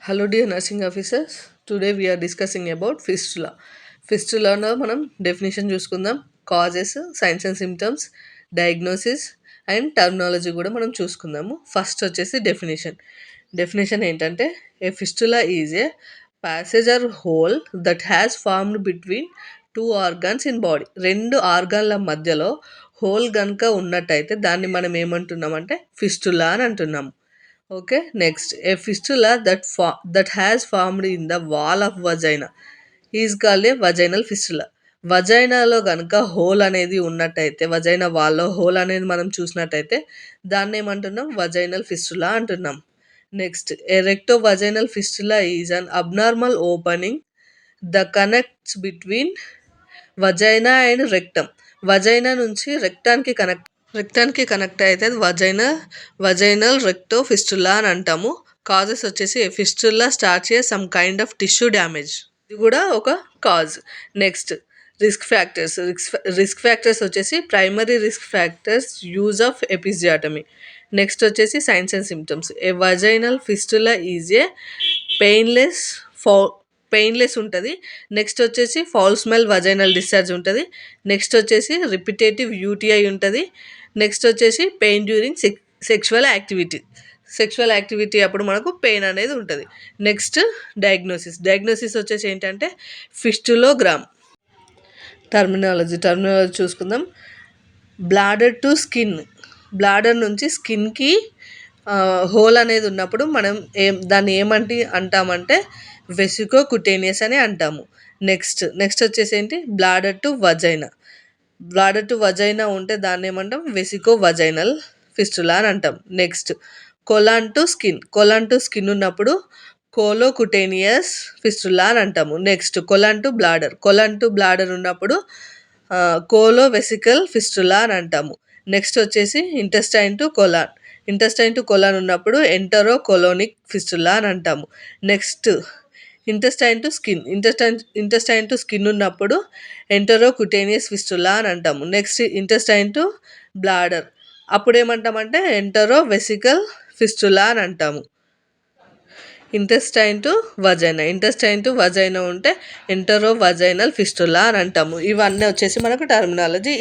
Hello dear nursing officers. Today we are discussing about fistula. ఫిస్టులాలో మనం definition చూసుకుందాం. Causes, signs and symptoms, diagnosis and terminology కూడా మనం చూసుకుందాము. First వచ్చేసి definition ఏంటంటే a fistula is a passage or hole that has formed between two organs in body. రెండు ఆర్గాన్ల మధ్యలో హోల్ కనుక ఉన్నట్టయితే దాన్ని మనం ఏమంటున్నామంటే ఫిస్టులా అని అంటున్నాము. Okay, next a fistula that has formed in the wall of vagina is called a vaginal fistula. వజైనాలో కనుక హోల్ అనేది ఉన్నట్టయితే, వజైనా వాల్లో హోల్ అనేది మనం చూసినట్టయితే దాన్ని ఏమంటున్నాం, వజైనల్ ఫిస్టులా అంటున్నాం. Next a recto vaginal fistula is an abnormal opening the connects between vagina and rectum. Vagina నుంచి రెక్టానికి కనెక్ట్ అయితే వజైనల్ రెక్టో ఫిస్టులా అని అంటాము. కాజెస్ వచ్చేసి ఫిస్టులా స్టార్ట్ చేయ some kind of tissue damage, ఇది కూడా ఒక కాజ్. నెక్స్ట్ రిస్క్ ఫ్యాక్టర్స్ వచ్చేసి primary risk factors use of episiotomy. Next వచ్చేసి signs and symptoms. A vaginal fistula is a painless ఉంటుంది. నెక్స్ట్ వచ్చేసి ఫౌల్ స్మెల్ వజైనల్ డిశ్చార్జ్ ఉంటుంది. Next వచ్చేసి repetitive UTI ఉంటుంది. నెక్స్ట్ వచ్చేసి పెయిన్ డ్యూరింగ్ సెక్షువల్ యాక్టివిటీ అప్పుడు మనకు పెయిన్ అనేది ఉంటుంది. నెక్స్ట్ డయాగ్నోసిస్ వచ్చేసి ఏంటంటే ఫిస్టులోగ్రామ్. టర్మినాలజీ చూసుకుందాం. బ్లాడర్ టు స్కిన్, బ్లాడర్ నుంచి స్కిన్కి హోల్ అనేది ఉన్నప్పుడు మనం దాన్ని అంటామంటే వెసికో కుటేనియస్ అని అంటాము. నెక్స్ట్ వచ్చేసి ఏంటి, బ్లాడర్ టు వజైనా ఉంటే దాన్ని ఏమంటాం, వెసికో వజైనల్ ఫిస్టులా అని అంటాం. నెక్స్ట్ కొలాన్ టు స్కిన్ ఉన్నప్పుడు కోలో కుటేనియస్ ఫిస్టులా అని అంటాము. నెక్స్ట్ కొలాన్ టు బ్లాడర్ ఉన్నప్పుడు కోలో వెసికల్ ఫిస్టులా అని అంటాము. నెక్స్ట్ వచ్చేసి ఇంటెస్టైన్ టు కొలాన్ ఉన్నప్పుడు ఎంటరో కొలోనిక్ ఫిస్టులా అని అంటాము. నెక్స్ట్ ఇంటెస్టైన్ టు స్కిన్ ఉన్నప్పుడు ఎంటరో కుటేనియస్ ఫిస్టులా అని అంటాము. నెక్స్ట్ ఇంటెస్టైన్ టు బ్లాడర్ అప్పుడు ఏమంటామంటే ఎంటరో వెసికల్ ఫిస్టులా అని అంటాము. ఇంటెస్టైన్ టు వజైనా ఉంటే ఎంటరో వజైనల్ ఫిస్టులా అని అంటాము. ఇవన్నీ వచ్చేసి మనకు టర్మినాలజీ.